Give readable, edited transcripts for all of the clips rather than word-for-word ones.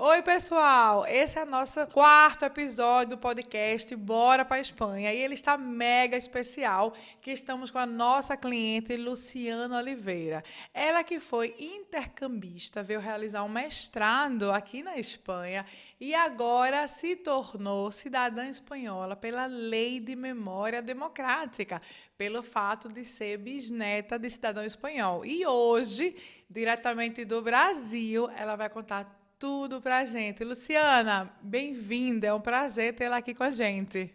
Oi, pessoal! Esse é o nosso quarto episódio do podcast Bora para Espanha. E ele está mega especial, que estamos com a nossa cliente Luciana Oliveira. Ela que foi intercambista, veio realizar um mestrado aqui na Espanha e agora se tornou cidadã espanhola pela Lei de Memória Democrática, pelo fato de ser bisneta de cidadão espanhol. E hoje, diretamente do Brasil, ela vai contar tudo pra gente. Luciana, bem-vinda. É um prazer tê-la aqui com a gente.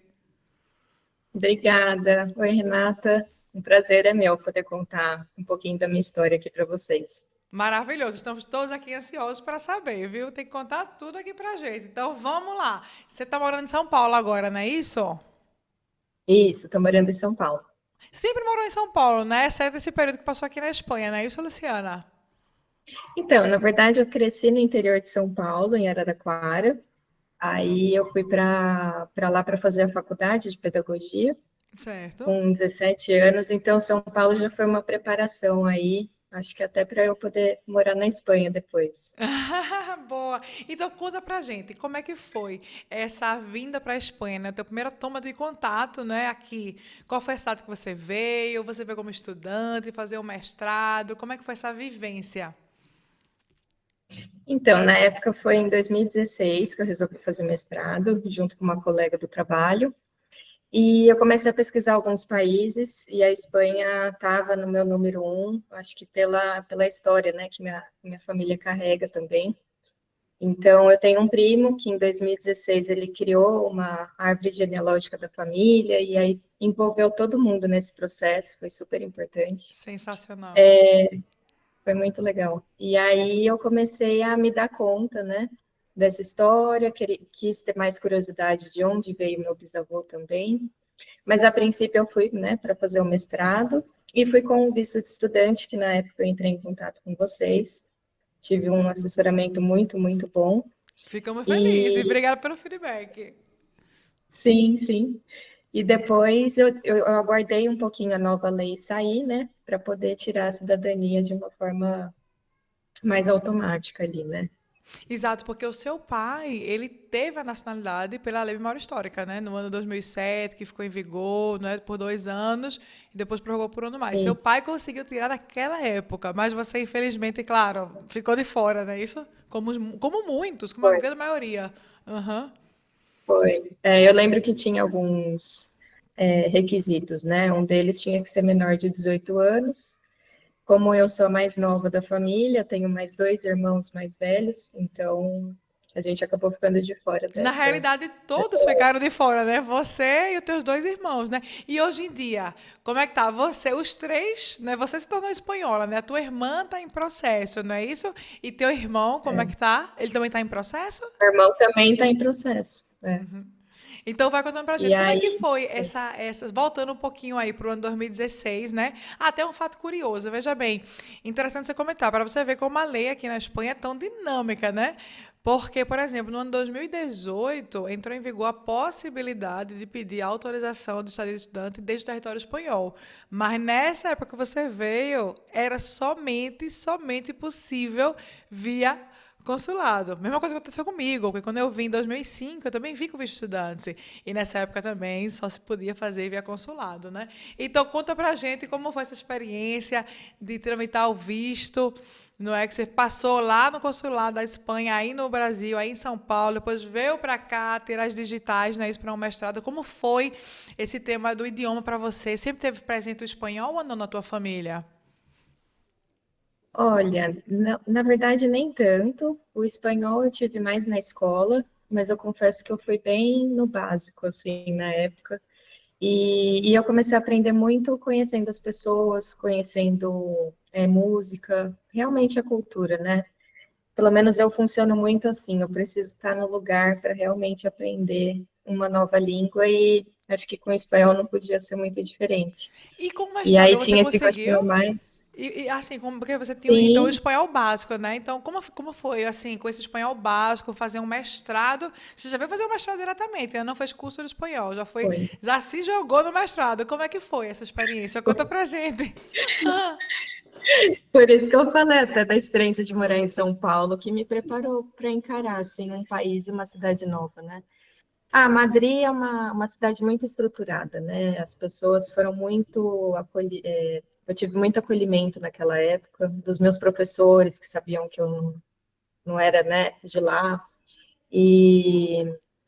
Obrigada. Oi, Renata. Um prazer é meu poder contar um pouquinho da minha história aqui para vocês. Maravilhoso. Estamos todos aqui ansiosos para saber, viu? Tem que contar tudo aqui pra gente. Então, vamos lá. Você está morando em São Paulo agora, não é isso? Isso, estou morando em São Paulo. Sempre morou em São Paulo, né? Exceto esse período que passou aqui na Espanha, não é isso, Luciana? Então, na verdade, eu cresci no interior de São Paulo, em Araraquara. Aí eu fui para lá para fazer a faculdade de pedagogia Certo. com 17 anos. Então, São Paulo já foi uma preparação aí, acho que até para eu poder morar na Espanha depois. Boa. Então conta pra gente, como é que foi essa vinda para a Espanha, né? A tua primeira toma de contato, né, aqui. Qual foi a cidade que você veio? Você veio como estudante, fazer um mestrado? Como é que foi essa vivência? Então, na época foi em 2016 que eu resolvi fazer mestrado, junto com uma colega do trabalho. E eu comecei a pesquisar alguns países, e a Espanha estava no meu número um, acho que pela história, né, que minha família carrega também. Então, eu tenho um primo que em 2016 ele criou uma árvore genealógica da família, e aí envolveu todo mundo nesse processo, foi super importante, Sensacional. foi muito legal. E aí eu comecei a me dar conta, né, dessa história, quis ter mais curiosidade de onde veio meu bisavô também. Mas a princípio eu fui, né, para fazer o mestrado e fui com o visto de estudante, que na época eu entrei em contato com vocês. Tive um assessoramento muito bom. Ficamos felizes e E obrigada pelo feedback. sim, sim. E depois eu aguardei um pouquinho a nova lei sair, né, para poder tirar a cidadania de uma forma mais automática ali, né? Exato, porque o seu pai, ele teve a nacionalidade pela Lei de Memória Histórica, né? No ano 2007, que ficou em vigor, né, por 2 anos, e depois prorrogou por um ano mais. Seu pai Isso, conseguiu tirar naquela época, mas você, infelizmente, claro, ficou de fora, né? Isso? Como muitos, como a foi, grande maioria. Aham. foi. É, eu lembro que tinha alguns requisitos, né? Um deles tinha que ser menor de 18 anos. Como eu sou a mais nova da família, tenho mais dois irmãos mais velhos, então a gente acabou ficando de fora Na realidade, dessa todos ficaram de fora, né? Você e os teus dois irmãos, né? E hoje em dia, como é que tá? Você, os três, né? Você se tornou espanhola, né? A tua irmã tá em processo, não é isso? E teu irmão, como é que tá? Ele também tá em processo? Meu irmão também está em processo. Né? Então vai contando pra E gente, como é que aí, foi voltando um pouquinho aí pro ano 2016, né? Ah, até um fato curioso, veja bem, interessante você comentar, para você ver como a lei aqui na Espanha é tão dinâmica, né? Porque, por exemplo, no ano 2018 entrou em vigor a possibilidade de pedir autorização do estado de estudante desde o território espanhol. Mas nessa época que você veio, era somente possível via consulado. Mesma coisa que aconteceu comigo, porque quando eu vim em 2005, eu também vim com visto estudante. E nessa época também só se podia fazer via consulado, né? Então conta pra gente como foi essa experiência de tramitar o visto, não é que você passou lá no consulado da Espanha, aí no Brasil, aí em São Paulo, depois veio para cá ter as digitais, né, isso para um mestrado. Como foi esse tema do idioma para você? Sempre teve presente o espanhol ou não na tua família? olha, na verdade nem tanto. O espanhol eu tive mais na escola, mas eu confesso que eu fui bem no básico, assim, na época. E eu comecei a aprender muito conhecendo as pessoas, conhecendo música, realmente a cultura, né? Pelo menos eu funciono muito assim, eu preciso estar no lugar para realmente aprender uma nova língua e acho que com o espanhol não podia ser muito diferente. E com o E aí mestrado você tinha esse conseguiu? gostinho mais, E assim, porque você tinha então o sim, espanhol básico, né? Então, como foi, assim, com esse espanhol básico, fazer um mestrado? Você já veio fazer um mestrado diretamente, né? Não fez curso de espanhol, foi. já se jogou no mestrado. Como é que foi essa experiência? Conta pra gente. Por isso que eu falei até da experiência de morar em São Paulo, que me preparou para encarar assim um país e uma cidade nova, né? Ah, Madrid é uma cidade muito estruturada, né? As pessoas foram muito eu tive muito acolhimento naquela época dos meus professores que sabiam que eu não era, né, de lá. E,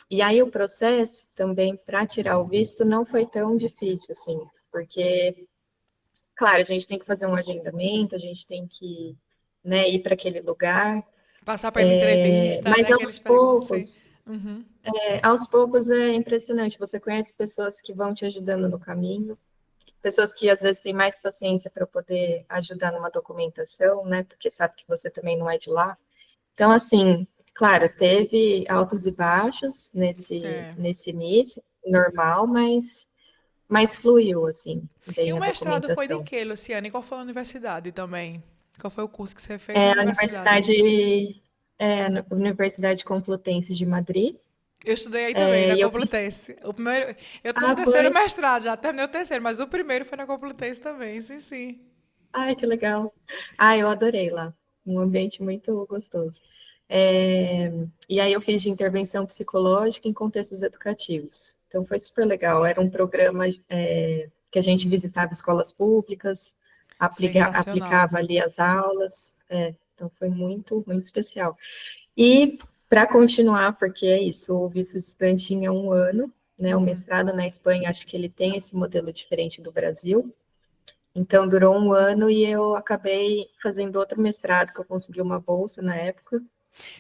e aí o processo também para tirar o visto não foi tão difícil assim, porque, claro, a gente tem que fazer um agendamento, a gente tem que, né, ir para aquele lugar, Passar pela entrevista, mas né? Que eles perguntam assim. Uhum. aos poucos é impressionante. Você conhece pessoas que vão te ajudando no caminho, pessoas que às vezes têm mais paciência para poder ajudar numa documentação, né, porque sabe que você também não é de lá. Então, assim, claro, teve altos e baixos É. nesse início, normal, mas fluiu, assim, E bem o a mestrado foi de documentação. quê, Luciane? E qual foi a universidade também? Qual foi o curso que você fez e a É, a universidade? Universidade Complutense de Madrid. Eu estudei aí também, na E eu fiz. Complutense. O primeiro, eu tô no Ah, terceiro foi. mestrado, já terminei o terceiro, mas o primeiro foi na Complutense também, sim, sim. Ai, que legal. Ah, eu adorei lá. Um ambiente muito gostoso. E aí eu fiz de intervenção psicológica em contextos educativos. Então foi super legal. Era um programa que a gente visitava escolas públicas, Sensacional. aplicava ali as aulas. Então foi muito, muito especial. E para continuar, porque é isso, o visto estudante tinha um ano, né? O mestrado na Espanha, acho que ele tem esse modelo diferente do Brasil. Então, durou um ano e eu acabei fazendo outro mestrado, que eu consegui uma bolsa na época.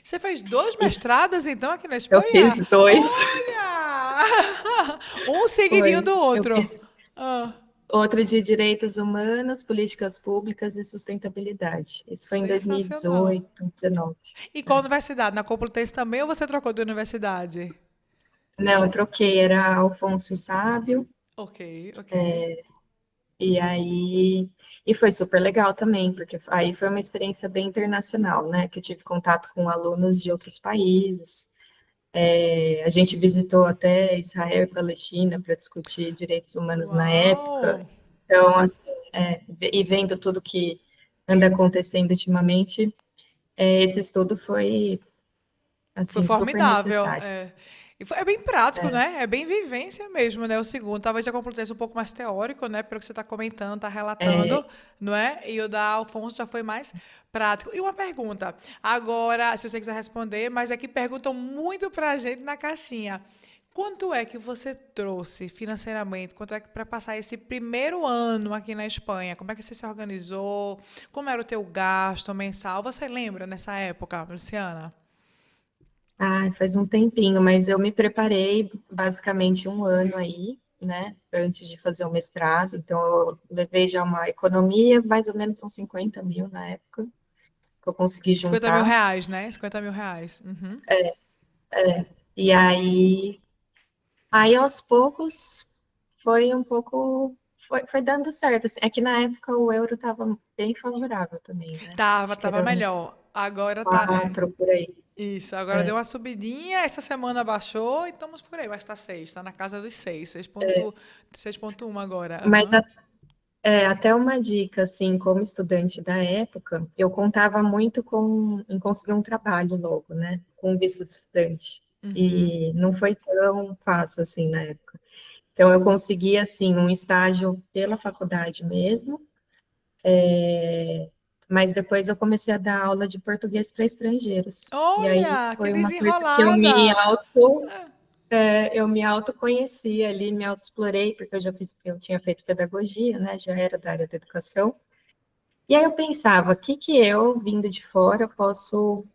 Você fez dois E mestrados, então, aqui na eu Espanha? fiz dois. Olha! Um seguidinho Foi. do Eu outro. fiz Ah, outro de Direitos Humanos, Políticas Públicas e Sustentabilidade. Isso foi em sensacional. 2018, 19. E qual universidade? Na Complutense também ou você trocou de universidade? Não, eu troquei, era Alfonso Sábio, Ok, ok. e aí. E foi super legal também, porque aí foi uma experiência bem internacional, né? Que eu tive contato com alunos de outros países. A gente visitou até Israel e Palestina para discutir direitos humanos na época. Uau! Então, assim, e vendo tudo que anda acontecendo ultimamente, esse estudo foi, Foi assim, super formidável. necessário. É. E é bem prático, né? É bem vivência mesmo, né? O segundo. Talvez a Complutense um pouco mais teórico, né? Pelo que você está comentando, está relatando, não é? E o da Alfonso já foi mais prático. E uma pergunta. Agora, se você quiser responder, mas é que perguntam muito para a gente na caixinha. Quanto é que você trouxe financeiramente? Quanto é que para passar esse primeiro ano aqui na Espanha? Como é que você se organizou? Como era o teu gasto mensal? Você lembra nessa época, Luciana? Ah, faz um tempinho, mas eu me preparei basicamente um ano aí, né, antes de fazer o mestrado. Então, eu levei já uma economia, mais ou menos uns 50 mil na época, que eu consegui 50 mil juntar. reais, né? 50 mil reais. Uhum. E aí, aos poucos, foi um pouco, foi dando certo. Assim. É que na época o euro estava bem favorável também, né? Tava, Acho que tava era uns melhor. Agora tá. É. 4 por aí. Isso, agora deu uma subidinha. Essa semana baixou e estamos por aí. Mas tá 6, tá na casa dos 6. 6,1 agora. Mas Aham. até uma dica, assim, como estudante da época, eu contava muito em conseguir um trabalho logo, né? Com visto de estudante. E não foi tão fácil assim na época. Então, eu consegui, assim, um estágio pela faculdade mesmo. Mas depois eu comecei a dar aula de português para estrangeiros. E aí Olha, que foi uma coisa que desenrolada. eu me autoconheci ali, me autoexplorei, porque eu tinha feito pedagogia, né? Já era da área da educação. E aí eu pensava, o que que eu, vindo de fora, posso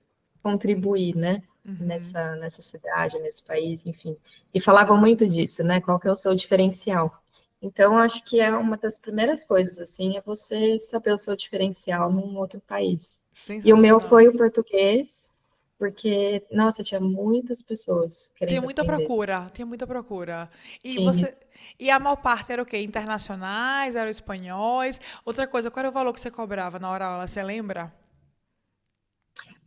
contribuir, né? Nessa cidade, nesse país, enfim. E falavam muito disso, né? Qual que é o seu diferencial? Então, acho que é uma das primeiras coisas, assim, é você saber o seu diferencial num outro país. E o meu Sensacional. foi o português, porque, nossa, tinha muitas pessoas Tinha querendo muita aprender. procura, tinha muita procura. E Tinha. você, e a maior parte era o quê? Internacionais, eram espanhóis. Outra coisa, qual era o valor que você cobrava na hora aula, você lembra?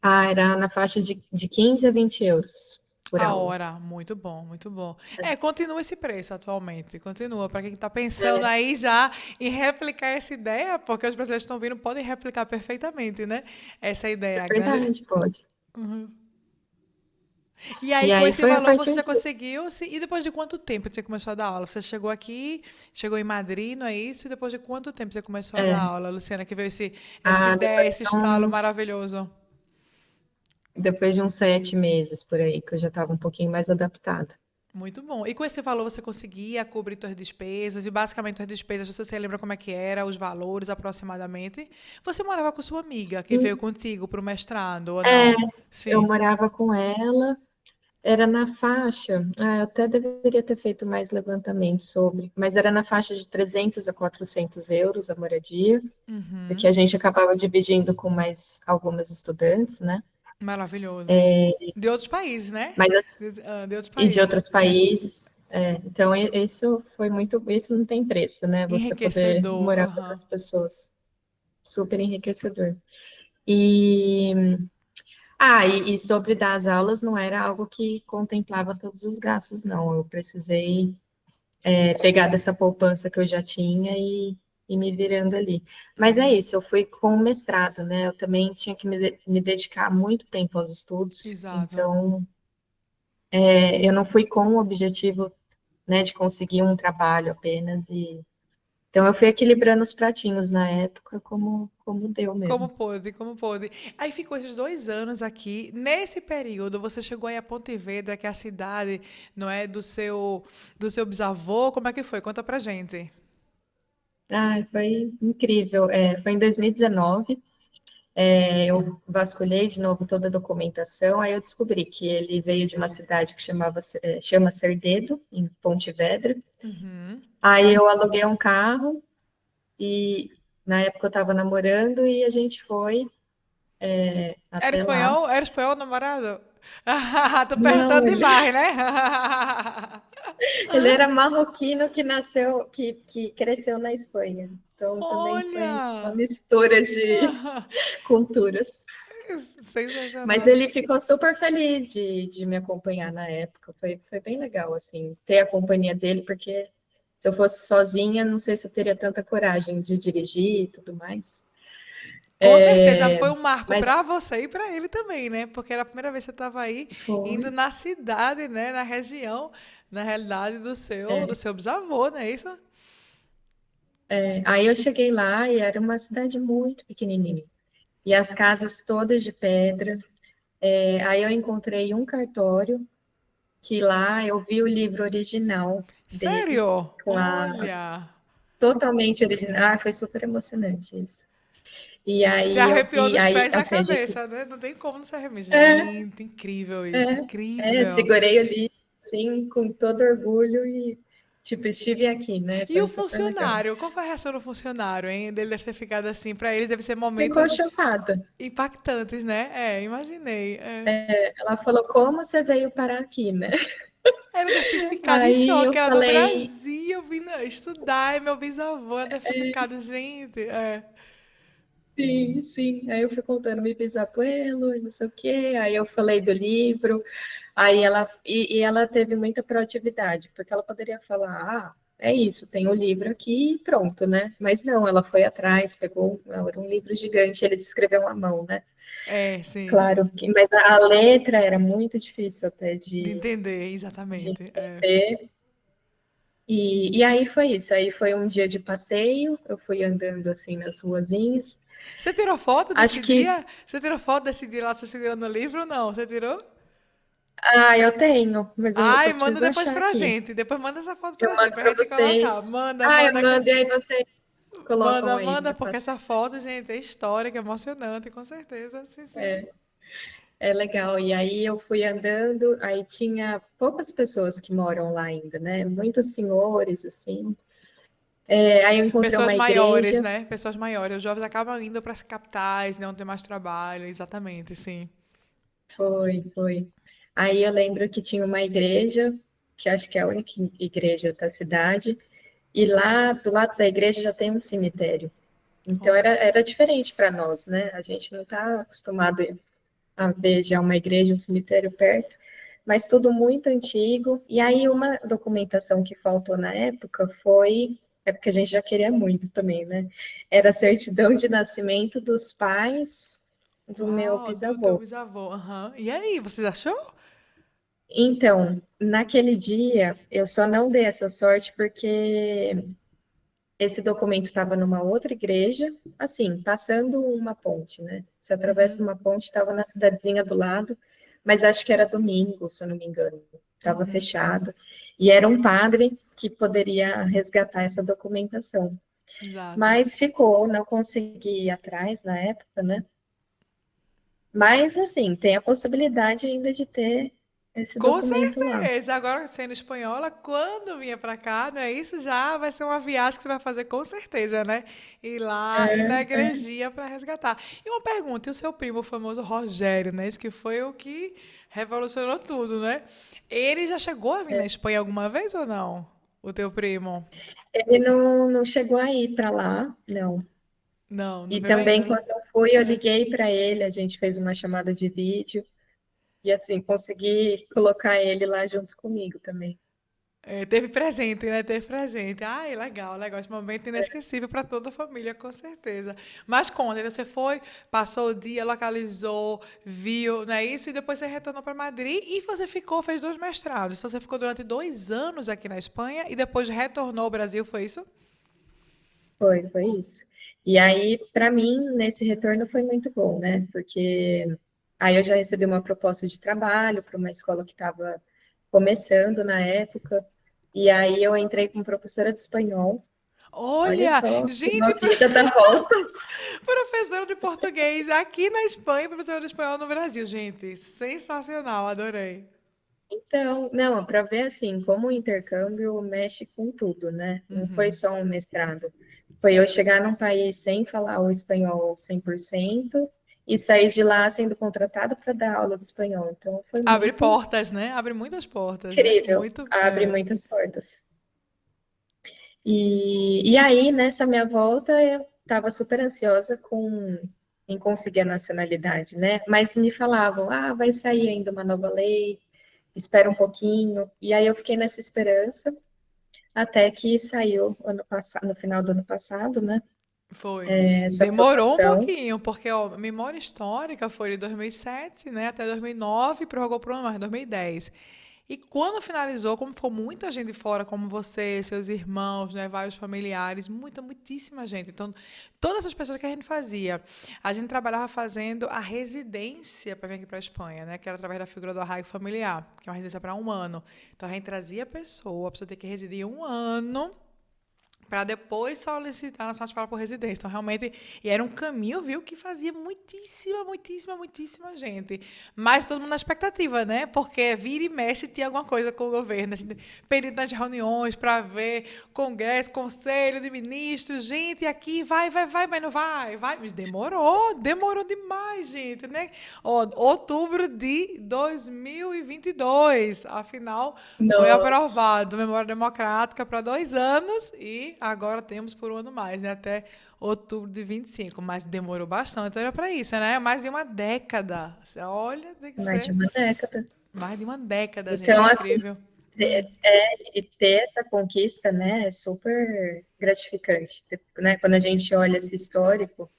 Ah, era na faixa de 15 a 20 euros. por A aula. hora, muito bom, muito bom. É, continua esse preço atualmente, continua. Para quem está pensando É, aí já em replicar essa ideia, porque os brasileiros estão vindo, podem replicar perfeitamente, né? Essa é ideia, a grande. verdade, pode. E E aí, com aí esse foi a valor, você partir já disso. conseguiu. E depois de quanto tempo você começou a dar aula? Você chegou aqui, chegou em Madrid, não é isso? E depois de quanto tempo você começou a dar É, aula, Luciana, que veio essa ideia, depois esse de estalo uns, maravilhoso? depois de uns 7 meses por aí, que eu já estava um pouquinho mais adaptada. Muito bom. E com esse valor você conseguia cobrir suas despesas? E basicamente suas despesas, você lembra como é que era, os valores aproximadamente? Você morava com sua amiga que veio contigo para o mestrado ou É, não? eu Sim. morava com ela, era na faixa, eu até deveria ter feito mais levantamento sobre, mas era na faixa de 300 a 400 euros a moradia, porque a gente acabava dividindo com mais algumas estudantes, né? Maravilhoso. De outros países, né? Mas De outros e de países. outros países. Então, isso foi muito, isso não tem preço, né? Você poder Enriquecedor. morar com Aham. outras pessoas, super enriquecedor. E, e sobre dar as aulas não era algo que contemplava todos os gastos, não. Eu precisei pegar dessa poupança que eu já tinha e me virando ali. Mas é isso, eu fui com o mestrado, né? Eu também tinha que me dedicar muito tempo aos estudos, Exato. então eu não fui com o objetivo, né, de conseguir um trabalho apenas e então eu fui equilibrando os pratinhos na época como deu Como mesmo. pôde, como pôde. Aí ficou esses 2 anos aqui. Nesse período, você chegou aí a Pontevedra, que é a cidade, não é, do seu bisavô. Como é que foi? Conta pra gente. Foi incrível. Foi em 2019, eu vasculhei de novo toda a documentação, aí eu descobri que ele veio de uma cidade que chama Cerdedo, em Pontevedra. Aí eu aluguei um carro e na época eu estava namorando e a gente foi Era até lá. espanhol? Era espanhol, namorado? Tô Não, perguntando ele, demais, né? ele era marroquino que nasceu, que cresceu na Espanha. Então também foi uma Olha! mistura de culturas. Mas Sensacional. ele ficou super feliz de me acompanhar na época. Foi bem legal, assim, ter a companhia dele, porque se eu fosse sozinha, não sei se eu teria tanta coragem de dirigir e tudo mais. Com certeza, foi um marco para Mas você e para ele também, né? Porque era a primeira vez que você estava aí foi. indo na cidade, né? Na região, na realidade do seu bisavô, não é isso? Aí eu cheguei lá e era uma cidade muito pequenininha. E as casas todas de pedra. Aí eu encontrei um cartório que lá eu vi o livro original dele, Sério? com a Olha! totalmente original. Foi super emocionante isso. E Se aí eu arrepiou vi, dos aí pés à assim, a gente cabeça, né? Não tem como não se arrepiar. é, Gente, incrível isso, incrível. segurei ali, sim, com todo orgulho e tipo, estive aqui, né? E Foi o super legal. funcionário? Qual foi a reação do funcionário, hein? Dele deve ter ficado assim. Para eles deve ser Ficou momentos chocada. impactantes, né? É, imaginei. É. Ela falou, como você veio parar aqui, né? Ela deve ter ficado em Aí eu choque. Ela do falei, Brasil vindo estudar. É meu bisavô. Ela deve ter ficado, gente. É. sim, sim. Aí eu fui contando meu bisabuelo e não sei o quê. Aí eu falei do livro. Aí ela teve muita proatividade, porque ela poderia falar, é isso, tem o livro aqui e pronto, né? Mas não, ela foi atrás, pegou, não, era um livro gigante, eles escreveram à mão, né? É, sim. Claro que, mas a letra era muito difícil até De de entender, exatamente. É. entender. E aí foi isso. Aí foi um dia de passeio, eu fui andando assim nas ruazinhas. Você tirou foto desse Acho que, dia? Você tirou foto desse dia lá, você segurando o livro ou não? Você tirou? eu tenho, mas eu só Ai, manda preciso depois achar pra aqui. gente. Depois manda essa foto Eu pra gente, mando pra para gente colocar. vocês. Manda, manda. Eu mando, e aí vocês colocam Manda, aí manda, na porque passagem. essa foto, gente, é histórica, é emocionante, com certeza. Sim, sim. É legal. E aí eu fui andando, aí tinha poucas pessoas que moram lá ainda, né? Muitos senhores, assim. Aí eu encontrei Pessoas uma maiores, igreja, né? Pessoas maiores. Os jovens acabam indo para as capitais, né? Onde tem mais trabalho. Exatamente, sim. foi. Aí eu lembro que tinha uma igreja, que acho que é a única igreja da cidade, e lá do lado da igreja já tem um cemitério. Então Olha. era diferente para nós, né? A gente não está acostumado a ver já uma igreja, um cemitério perto. mas tudo muito antigo. E aí uma documentação que faltou na época foi, é porque a gente já queria muito também, né? Era a certidão de nascimento dos pais do meu Uau, do teu bisavô. bisavô. Aham. E aí, vocês achou? Então, naquele dia, eu só não dei essa sorte porque esse documento estava numa outra igreja, assim, passando uma ponte, né? Você atravessa uma ponte, estava na cidadezinha do lado, mas acho que era domingo, se eu não me engano, estava fechado. E era um padre que poderia resgatar essa documentação. Exato. Mas ficou, não consegui ir atrás na época, né? Mas, assim, tem a possibilidade ainda de ter esse Com documento lá. certeza. Agora, sendo espanhola, quando vier pra cá, né? Isso já vai ser uma viagem que você vai fazer com certeza, né? Ir lá e na igrejinha para resgatar. E uma pergunta, e o seu primo, o famoso Rogério, né? Esse que foi o que revolucionou tudo, né? Ele já chegou a vir na Espanha alguma vez ou não? O teu primo? Ele não chegou a ir para lá, não. Não, não E veio também, ainda. quando eu fui, eu liguei para ele, a gente fez uma chamada de vídeo e, assim, consegui colocar ele lá junto comigo também. É, teve presente, né? Teve presente. Ai, legal, legal. Esse momento inesquecível para toda a família, com certeza. Mas conta, aí você foi, passou o dia, localizou, viu, não é isso? E depois você retornou para Madrid e você ficou, fez 2 mestrados. Então você ficou durante 2 anos aqui na Espanha e depois retornou ao Brasil, foi isso? Foi isso. E aí, para mim, nesse retorno foi muito bom, né? Porque aí eu já recebi uma proposta de trabalho para uma escola que estava começando na época, e aí eu entrei como professora de espanhol. Olha Olha, só como a gente, vida dá voltas. professora de português aqui na Espanha, e professora de espanhol no Brasil, gente. Sensacional, adorei. Então, não, para ver assim, como o intercâmbio mexe com tudo, né? Não foi só um mestrado. Foi eu chegar num país sem falar o espanhol 100% e sair de lá sendo contratada para dar aula de espanhol. Então, foi Abre muito portas, né? Abre muitas portas, né? incrível, Muito. abre muitas portas. E aí, nessa minha volta, eu estava super ansiosa em conseguir a nacionalidade, né? Mas me falavam, ah, vai sair ainda uma nova lei, espera um pouquinho. E aí eu fiquei nessa esperança até que saiu ano passado, no final do ano passado, né? Foi. Essa Demorou um promoção. pouquinho, porque ó, memória histórica foi de 2007, né, até 2009, prorrogou por um ano mais, 2010. E 10. E quando finalizou, como ficou muita gente fora, como você, seus irmãos, né, vários familiares, muitíssima gente. Então, todas essas pessoas que a gente fazia, a gente trabalhava fazendo a residência para vir aqui para a Espanha, né, que era através da figura do arraigo familiar, que é uma residência para um ano. Então, a gente trazia a pessoa tinha que residir um ano para depois solicitar na Santa por residência. Então, realmente, e era um caminho, viu, que fazia muitíssima gente. Mas todo mundo na expectativa, né? Porque vira e mexe tinha alguma coisa com o governo. A gente pedindo nas reuniões para ver congresso, conselho de ministros, gente, aqui vai, mas não vai. Mas demorou demais, gente, né? Ó, outubro de 2022, afinal, foi Nossa, aprovado memória democrática para 2 anos e agora temos por um ano mais, né? Até outubro de 25. Mas demorou bastante. Olha para isso, né? Mais de uma década. Você olha, tem que mais de ser uma década. mais de uma década, gente. Então, assim, Incrível. e ter essa conquista, né, é super gratificante, né? Quando a gente olha esse histórico,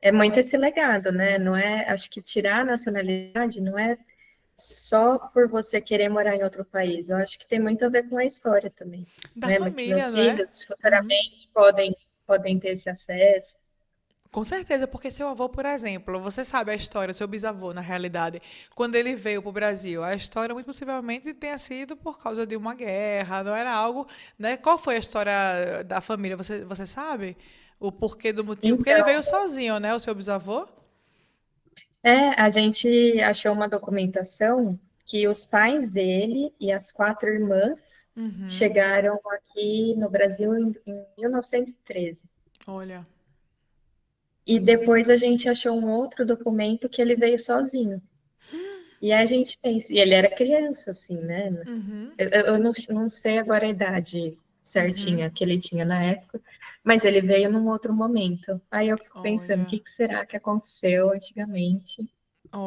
é muito esse legado, né? Não é, acho que tirar a nacionalidade não é só por você querer morar em outro país. Eu acho que tem muito a ver com a história também, Da né? família, Meus não é? filhos futuramente podem ter esse acesso. Com certeza, porque seu avô, por exemplo, você sabe a história, seu bisavô, na realidade, quando ele veio para o Brasil, a história muito possivelmente tenha sido por causa de uma guerra, não era algo, né? Qual foi a história da família? Você sabe o porquê do motivo? Porque ele Então, veio sozinho, né, o seu bisavô? a gente achou uma documentação que os pais dele e as quatro irmãs chegaram aqui no Brasil em 1913. Olha, E depois a gente achou um outro documento que ele veio sozinho. E aí a gente pensa, e ele era criança, assim, né? Eu não sei agora a idade certinha que ele tinha na época, mas ele veio num outro momento. Aí eu fico pensando, o olha, que que será que aconteceu antigamente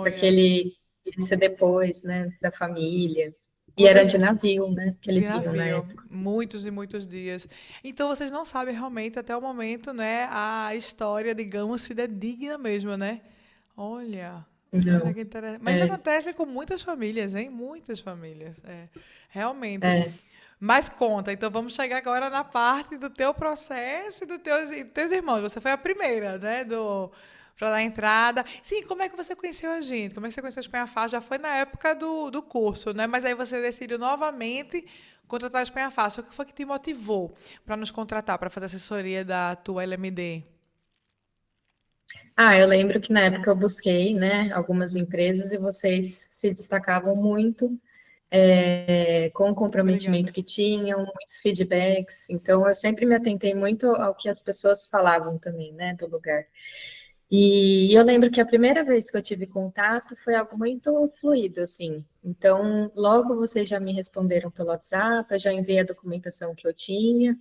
para que olha. ele ia ser depois, né, da família. E era Vocês de navio, né, que de eles iam na navio, época. muitos e muitos dias. Então vocês não sabem realmente até o momento, né, a história, digamos, fidedigna mesmo, né? Olha, olha Não, que interessante. Mas isso é, acontece com muitas famílias, hein? Muitas famílias, realmente. é. Mas conta, então vamos chegar agora na parte do teu processo e dos teus irmãos. Você foi a primeira, né, para dar entrada. Sim, como é que você conheceu a gente? Como é que você conheceu a Espanha Fácil? Já foi na época do curso, né? Mas aí você decidiu novamente contratar a Espanha Fácil. O que foi que te motivou para nos contratar, para fazer assessoria da tua LMD? Ah, eu lembro que na época eu busquei, né, algumas empresas e vocês se destacavam muito com o comprometimento Obrigada. que tinham, muitos feedbacks. Então, eu sempre me atentei muito ao que as pessoas falavam também, né, do lugar. E eu lembro que a primeira vez que eu tive contato foi algo muito fluido, assim. Então, logo vocês já me responderam pelo WhatsApp, eu já enviei a documentação que eu tinha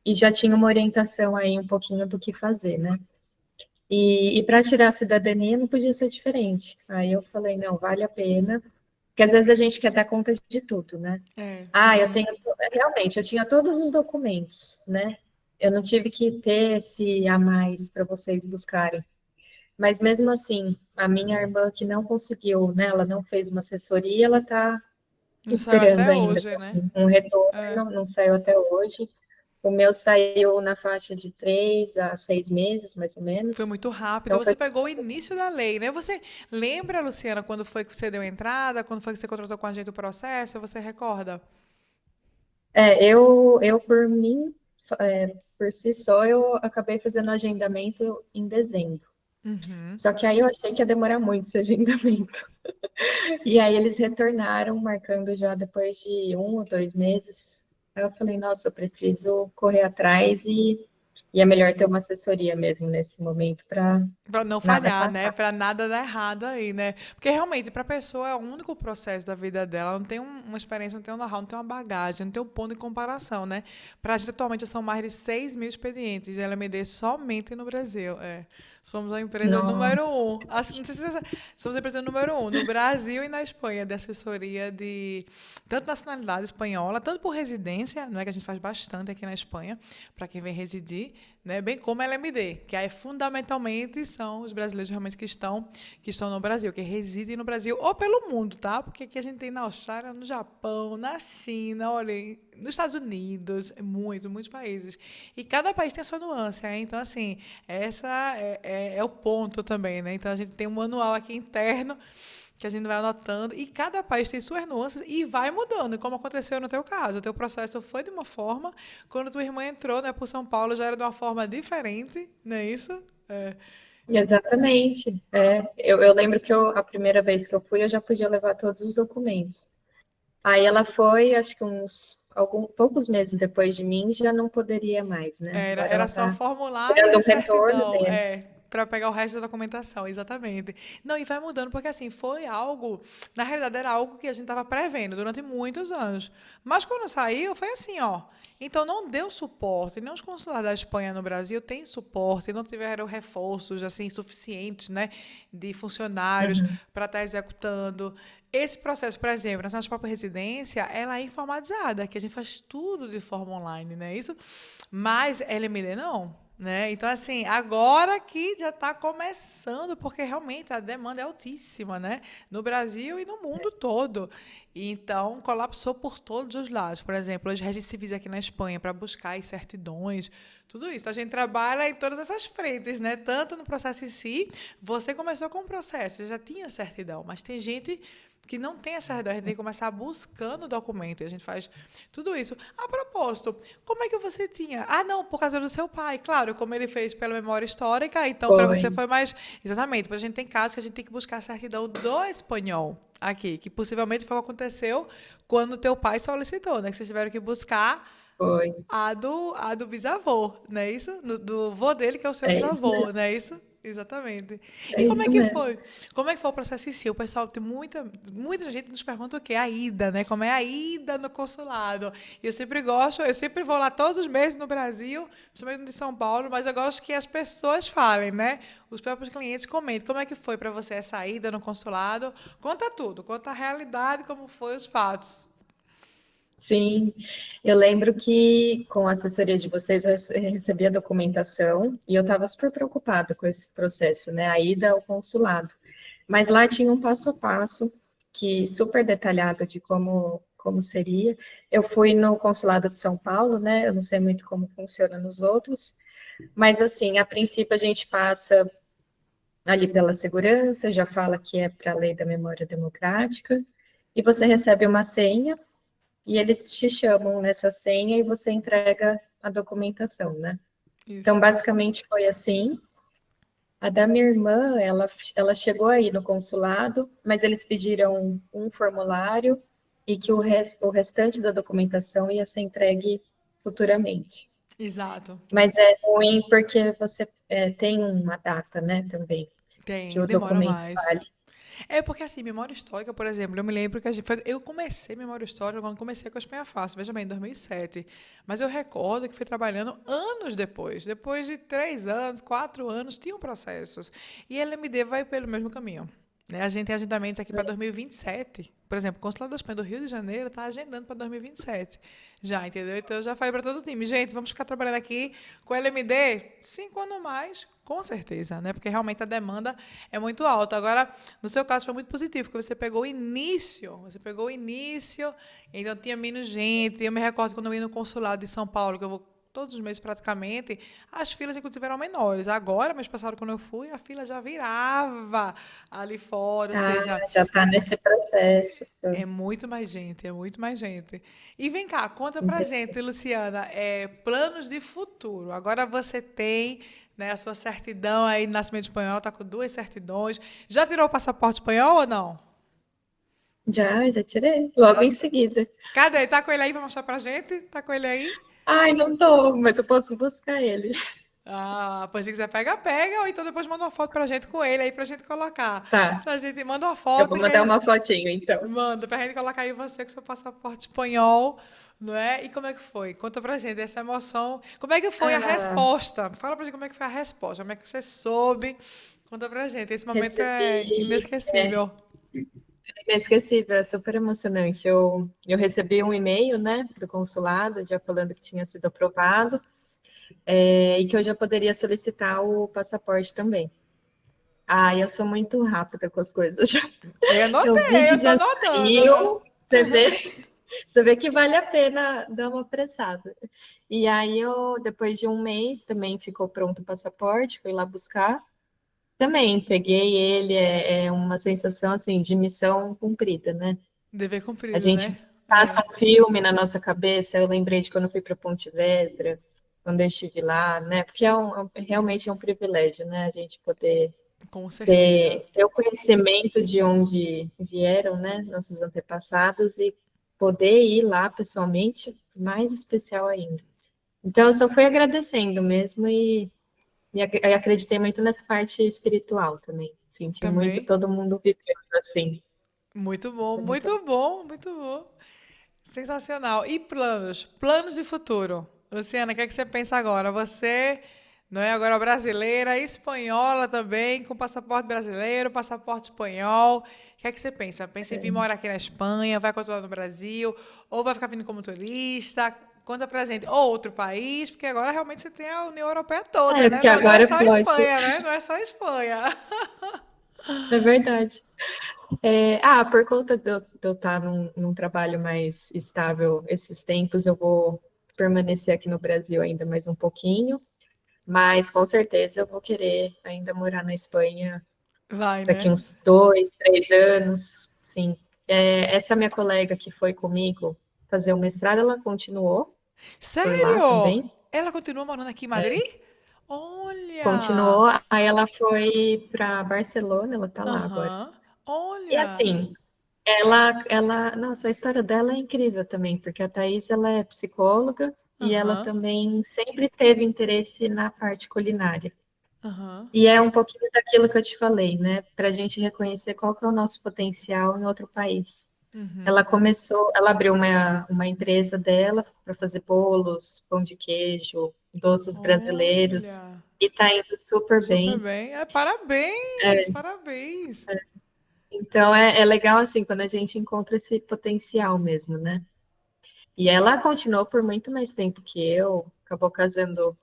e já tinha uma orientação aí um pouquinho do que fazer, né? E para tirar a cidadania não podia ser diferente. Aí eu falei, não, vale a pena, porque às vezes a gente quer dar conta de tudo, né? É. Ah, eu Uhum. tenho, realmente, eu tinha todos os documentos, né? Eu não tive que ter esse a mais para vocês buscarem. Mas mesmo assim, a minha irmã que não conseguiu, né? Ela não fez uma assessoria, ela está Não saiu esperando até ainda hoje, né? um É. retorno, não saiu até hoje. O meu saiu na faixa de 3 a 6 meses, mais ou Foi menos. muito rápido. Então Você foi. pegou o início da lei, né? Você lembra, Luciana, quando foi que você deu entrada? Quando foi que você contratou com a gente o processo? Você recorda? Eu por mim, por si só, eu acabei fazendo o agendamento em dezembro. Uhum. Só que aí eu achei que ia demorar muito esse agendamento. E aí eles retornaram, marcando já depois de 1 ou 2 meses. Aí eu falei, nossa, eu preciso correr atrás e é melhor ter uma assessoria mesmo nesse momento para Pra não nada falhar, né? passar. Pra nada dar errado aí, né? Porque realmente, pra pessoa é o único processo da vida dela. Ela não tem uma experiência, não tem um know-how, não tem uma bagagem, não tem um ponto de comparação, né? Pra gente, atualmente, são mais de 6 mil expedientes de LMD somente no Brasil. É. Somos a empresa número Nossa, um. Não sei se somos a empresa número um no Brasil e na Espanha de assessoria de tanto nacionalidade espanhola, tanto por residência, não é que a gente faz bastante aqui na Espanha, para quem vem residir, né? Bem como LMD, que aí fundamentalmente são os brasileiros realmente que estão no Brasil, que residem no Brasil ou pelo mundo, tá? Porque aqui a gente tem na Austrália, no Japão, na China, olha, nos Estados Unidos, muitos países. E cada país tem a sua nuance, né? Então, assim, essa é o ponto também, né? Então, a gente tem um manual aqui interno que a gente vai anotando e cada país tem suas nuances e vai mudando, como aconteceu no teu caso. O teu processo foi de uma forma, quando tua irmã entrou, né, por São Paulo já era de uma forma diferente, não é isso? É. exatamente. Eu lembro que a primeira vez que eu fui, eu já podia levar todos os documentos. Aí ela foi, acho que poucos meses depois de mim, já não poderia mais, né? Era, Agora ela era só está formulários esperando e o retorno certidão, deles. para pegar o resto da documentação, exatamente. Não, e vai mudando, porque assim, foi algo, na realidade era algo que a gente estava prevendo durante muitos anos. Mas quando saiu, foi assim, ó. Então não deu suporte, nem os consulados da Espanha no Brasil têm suporte, não tiveram reforços assim suficientes, né, de funcionários Uhum. para estar executando. Esse processo, por exemplo, na nossa própria residência, ela é informatizada, que a gente faz tudo de forma online, né? Isso, mas LMD não, né? Então, assim, agora que já está começando, porque realmente a demanda é altíssima, né? No Brasil e no mundo todo. E então, colapsou por todos os lados. Por exemplo, os registros civis aqui na Espanha, para buscar as certidões, tudo isso. A gente trabalha em todas essas frentes, né? Tanto no processo em si, você começou com o processo, já tinha certidão, mas tem gente que não tem essa certidão, a gente tem que começar buscando o documento, e a gente faz tudo isso. A propósito, como é que você tinha? Ah, não, por causa do seu pai, claro, como ele fez pela memória histórica, então para Foi. você foi mais. Exatamente, mas a gente tem casos que a gente tem que buscar a certidão do espanhol aqui, que possivelmente foi o que aconteceu quando teu pai solicitou, né? Que vocês tiveram que buscar Foi. a do bisavô, não é isso? Do vô dele, que é o seu É isso bisavô, mesmo. não é isso? Exatamente. É E como é isso que mesmo. foi? Como é que foi o processo em si? O pessoal tem muita gente nos pergunta o quê? A ida, né? Como é a ida no consulado? E eu sempre gosto, eu sempre vou lá todos os meses no Brasil, principalmente no de São Paulo, mas eu gosto que as pessoas falem, né? Os próprios clientes comentem. Como é que foi para você essa ida no consulado? Conta tudo, conta a realidade, como foi os fatos. Sim, eu lembro que com a assessoria de vocês eu recebi a documentação e eu estava super preocupada com esse processo, né? A ida ao consulado. Mas lá tinha um passo a passo que super detalhado de como seria. Eu fui no consulado de São Paulo, né? Eu não sei muito como funciona nos outros, mas assim, a princípio a gente passa ali pela segurança, já fala que é para a lei da memória democrática, e você recebe uma senha e eles te chamam nessa senha e você entrega a documentação, né? Então, Isso. basicamente foi assim. A da minha irmã, ela chegou aí no consulado, mas eles pediram um formulário e que o restante da documentação ia ser entregue futuramente. Exato. Mas é ruim porque você tem uma data, né, também, que Tem, o demora documento mais. vale. É porque assim, memória histórica, por exemplo, eu me lembro que eu comecei memória histórica quando comecei com a Espanha Fácil, veja bem, em 2007. Mas eu recordo que fui trabalhando anos depois de 3 anos, 4 anos, tinham processos. E a LMD vai pelo mesmo caminho. Né? A gente tem agendamentos aqui para 2027. Por exemplo, o Consulado da Espanha do Rio de Janeiro está agendando para 2027. Já, entendeu? Então eu já falei para todo o time, gente, vamos ficar trabalhando aqui com LMD 5 anos mais, com certeza, né? Porque realmente a demanda é muito alta. Agora, no seu caso foi muito positivo, porque você pegou o início, então tinha menos gente. Eu me recordo quando eu ia no consulado de São Paulo, que eu vou todos os meses praticamente, as filas inclusive eram menores. Agora, mês passado, quando eu fui, a fila já virava ali fora, ou Ah, seja, já está nesse processo. é muito mais gente, é muito mais gente. E vem cá, conta pra gente, Luciana, planos de futuro. Agora você tem, né, a sua certidão aí de nascimento espanhol, tá com 2 certidões. Já tirou o passaporte espanhol ou não? Já tirei, logo Já. em seguida. Cadê? Tá com ele aí pra mostrar pra gente? Tá com ele aí? Ai, não tô, mas eu posso buscar ele. Ah, pois se quiser pega, pega, ou então depois manda uma foto pra gente com ele aí pra gente colocar. Tá, Pra gente, manda uma eu foto vou que mandar aí uma fotinho, então. manda pra gente colocar aí você com seu passaporte espanhol, não é? E como é que foi? Conta pra gente essa emoção. Como é que foi a Ah, resposta? Fala pra gente como é que foi a resposta, como é que você soube. Conta pra gente. Esse momento é recebi, inesquecível. inesquecível, é super emocionante. Eu recebi um e-mail, né, do consulado, já falando que tinha sido aprovado, e que eu já poderia solicitar o passaporte também. Ah, eu sou muito rápida com as coisas. Eu Eu vi anotei, que eu tô já anotando. saiu, você vê que vale a pena dar uma apressada. E aí eu, depois de um mês, também ficou pronto o passaporte, fui lá buscar. Também peguei ele, é uma sensação assim de missão cumprida, né? Dever A cumprido, gente né? passa É, um filme na nossa cabeça. Eu lembrei de quando eu fui para Pontevedra, quando eu estive lá, né? Porque realmente é um privilégio, né? A gente poder com certeza. ter o conhecimento de onde vieram, né? Nossos antepassados e poder ir lá pessoalmente, mais especial ainda. Então, eu só fui agradecendo mesmo e acreditei muito nessa parte espiritual também. Senti muito Também. todo mundo vivendo assim. Muito bom, Foi muito bom. muito bom, muito bom. Sensacional. E planos? Planos de futuro. Luciana, o que é que você pensa agora? Você não é agora brasileira, espanhola também, com passaporte brasileiro, passaporte espanhol. O que é que você pensa? Pensa em vir morar aqui na Espanha, vai continuar no Brasil, ou vai ficar vindo como turista? Conta pra gente. Ou outro país, porque agora realmente você tem a União Europeia toda, né? Porque Não, não é agora só a pode. Espanha, né? Não é só a Espanha. É verdade. Por conta de eu estar num trabalho mais estável esses tempos, eu vou permanecer aqui no Brasil ainda mais um pouquinho, mas com certeza eu vou querer ainda morar na Espanha Vai, daqui né? uns 2, 3 anos, sim. Essa minha colega que foi comigo fazer o mestrado, ela continuou por lá Sério? também. Ela continua morando aqui em Madrid? Olha! Continuou, aí ela foi para Barcelona, ela tá lá agora. Aham. E Olha! assim, nossa, a história dela é incrível também, porque a Thaís, ela é psicóloga e ela Aham. também sempre teve interesse na parte culinária. Aham. E é um pouquinho daquilo que eu te falei, né? Para a gente reconhecer qual que é o nosso potencial em outro país. Ela abriu uma empresa dela para fazer bolos, pão de queijo, doces brasileiros, Olha, e tá indo super super bem. bem. Parabéns, parabéns. Então é legal assim quando a gente encontra esse potencial mesmo, né? E ela continuou por muito mais tempo que eu, acabou casando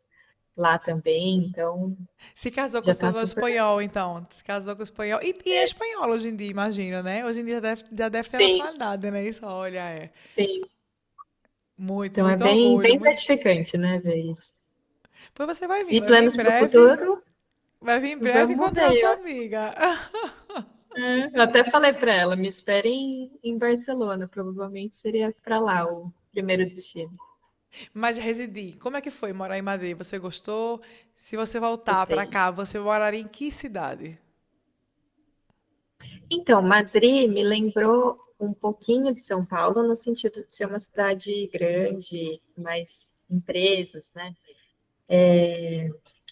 lá também, então Se casou com já o tá cidadão super. espanhol, então. Se casou com o espanhol. E é espanhol hoje em dia, imagino, né? Hoje em dia já deve ter Sim, nacionalidade, né? Isso, olha, é. sim. Muito, Então é muito bem, orgulho. bem Muito... gratificante, né, ver isso. Pois você E vai vir em planos para o breve. futuro? Vai vir em breve Vamos encontrar ver. sua amiga. Eu até falei para ela, me espere em Barcelona, provavelmente seria para lá o primeiro destino. Mas residir, como é que foi morar em Madrid? Você gostou? Se você voltar para Gostei. cá, você moraria em que cidade? Então, Madrid me lembrou um pouquinho de São Paulo, no sentido de ser uma cidade grande, mais empresas, né?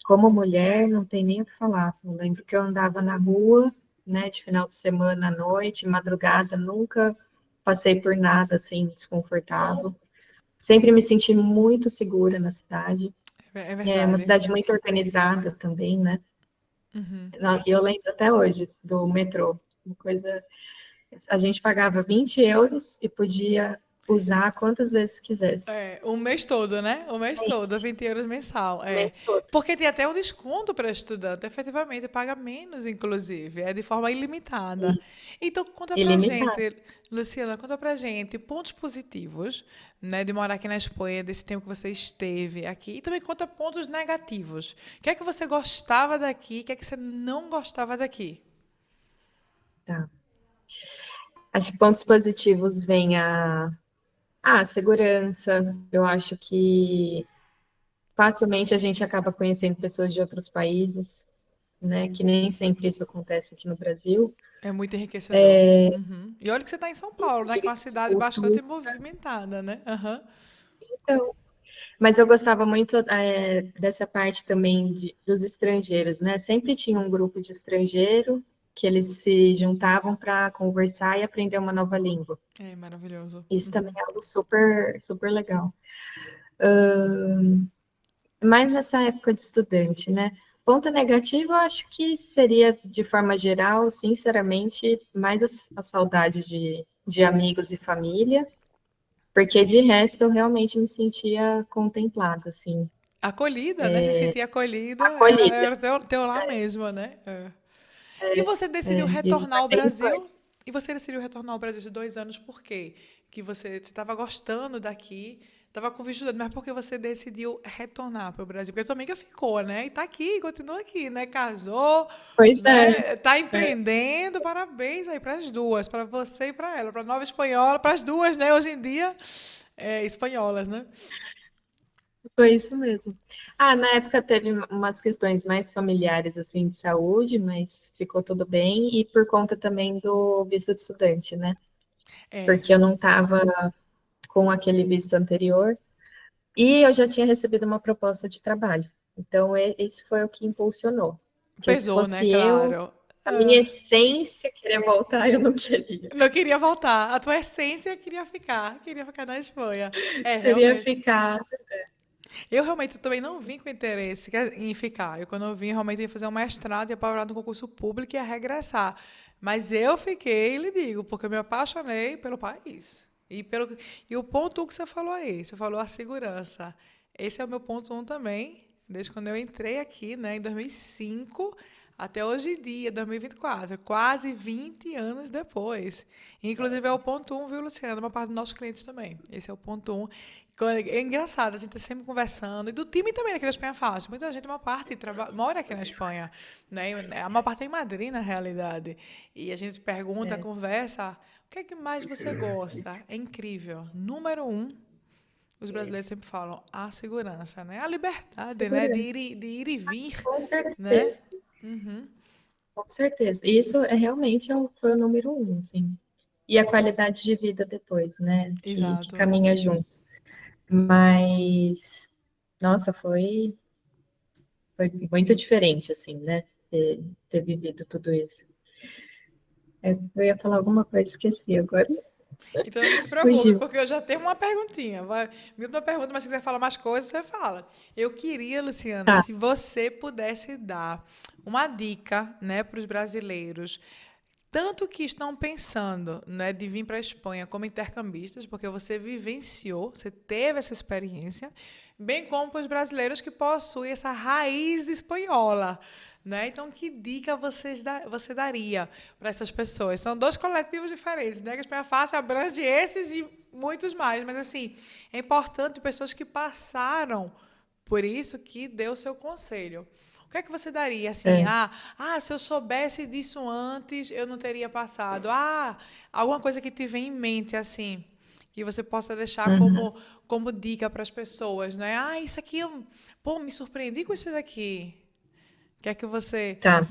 Como mulher, não tem nem o que falar. Eu lembro que eu andava na rua, né, de final de semana à noite, madrugada, nunca passei por nada assim desconfortável. Sempre me senti muito segura na cidade. É É uma verdade. cidade muito organizada também, né? E eu lembro até hoje do metrô, uma coisa. A gente pagava 20 euros e podia usar quantas vezes quisesse. É, o mês todo, né? O mês todo, 20 euros mensal. O É. mês todo. Porque tem até um desconto para estudante, efetivamente, paga menos, inclusive, é de forma ilimitada. Então, conta pra Ilimitado. gente, Luciana, conta pra gente pontos positivos, né, de morar aqui na Espanha, desse tempo que você esteve aqui, e também conta pontos negativos. O que é que você gostava daqui, o que é que você não gostava daqui? Tá. Acho que pontos positivos vêm a segurança. Eu acho que facilmente a gente acaba conhecendo pessoas de outros países, né? Que nem sempre isso acontece aqui no Brasil. É muito enriquecedor. Uhum. E olha que você está em São Paulo, Isso né? Que é uma de cidade bastante cultura. movimentada, né? Aham. Então, mas eu gostava muito dessa parte também dos estrangeiros, né? Sempre tinha um grupo de estrangeiro que eles se juntavam para conversar e aprender uma nova língua. É maravilhoso. Isso também Uhum. é algo super, super legal. Mais nessa época de estudante, né? Ponto negativo, eu acho que seria, de forma geral, sinceramente, mais a saudade de amigos e família, porque de resto eu realmente me sentia contemplada, assim, Acolhida, né? Se sentir acolhida, acolhida. era teu lá mesmo, né? É. E você decidiu Isso retornar foi ao bem Brasil? forte. E você decidiu retornar ao Brasil de 2 anos por quê? Que você estava gostando daqui, estava com visto, mas por que você decidiu retornar para o Brasil? Porque sua amiga ficou, né? E tá aqui, continua aqui, né? Casou, Pois é, né? Tá empreendendo. Parabéns aí para as duas, para você e para ela, para nova espanhola, para as duas, né? Hoje em dia, espanholas, né? foi isso mesmo. Ah, na época teve umas questões mais familiares, assim, de saúde, mas ficou tudo bem, e por conta também do visto de estudante, né? É, Porque eu não estava com aquele visto anterior e eu já tinha recebido uma proposta de trabalho. Então, esse foi o que impulsionou. Porque se pesou, né? fosse eu, Claro. a minha essência querer voltar, eu não queria. Não queria voltar. A tua essência queria ficar na Espanha. É, Queria realmente. ficar. Eu realmente também não vim com interesse em ficar. Eu, quando eu vim, realmente ia fazer um mestrado, ia parar no concurso público e ia regressar. Mas eu fiquei, lhe digo, porque eu me apaixonei pelo país. E o ponto um que você falou aí, você falou a segurança. Esse é o meu ponto um também, desde quando eu entrei aqui, né, em 2005 até hoje em dia, 2024, quase 20 anos depois. Inclusive é o ponto um, viu, Luciana? Uma parte dos nossos clientes também. Esse é o ponto um. É engraçado, a gente tá sempre conversando. E do time também aqui na Espanha faz. Muita gente, uma parte, mora aqui na Espanha. Né? A maior parte é em Madrid, na realidade. E a gente pergunta, conversa, o que é que mais você gosta? É incrível. Número um, os brasileiros sempre falam a segurança, né? A liberdade, né? De ir, Segurança. de ir e vir, Com né? certeza. Com certeza. Isso é realmente foi o número um, assim. E a qualidade de vida depois, né? Que Exato. caminha junto. Mas, nossa, foi Foi muito diferente, assim, né? Ter vivido tudo isso. Eu ia falar alguma coisa, esqueci agora. Então não se preocupe, Fugiu. porque eu já tenho uma perguntinha. Me uma pergunta, mas se quiser falar mais coisas, você fala. Eu queria, Luciana, Tá. se você pudesse dar uma dica, né, para os brasileiros, tanto que estão pensando, né, de vir para a Espanha como intercambistas, porque você vivenciou, você teve essa experiência, bem como para os brasileiros que possuem essa raiz espanhola, né? Então, que dica você daria para essas pessoas? São dois coletivos diferentes, né? Que a Espanha Fácil abrange esses e muitos mais, mas assim, é importante pessoas que passaram por isso que deu o seu conselho. O que é que você daria assim? É. Se eu soubesse disso antes, eu não teria passado. Alguma coisa que te vem em mente assim, que você possa deixar Uhum. como dica para as pessoas, né? Isso aqui, pô, me surpreendi com isso daqui. O que é que você... Tá.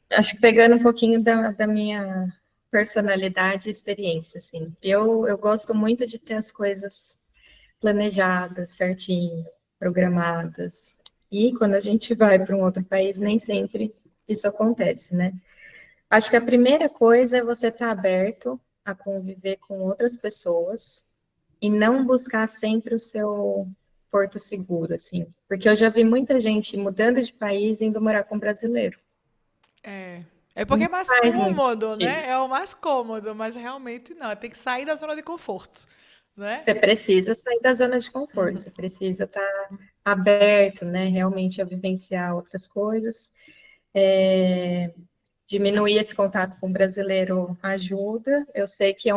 Acho que pegando um pouquinho da minha personalidade e experiência, assim. Eu gosto muito de ter as coisas planejadas, certinho, programadas. E quando a gente vai para um outro país, nem sempre isso acontece, né? Acho que a primeira coisa é você estar aberto a conviver com outras pessoas e não buscar sempre o seu porto seguro, assim. Porque eu já vi muita gente mudando de país e indo morar com brasileiro. É, é porque Não é mais faz muito cômodo, sentido. né? É o mais cômodo, mas realmente não. Tem que sair da zona de conforto, né? Você precisa sair da zona de conforto, você precisa estar aberto, né, realmente a vivenciar outras coisas. Diminuir esse contato com o brasileiro ajuda. Eu sei que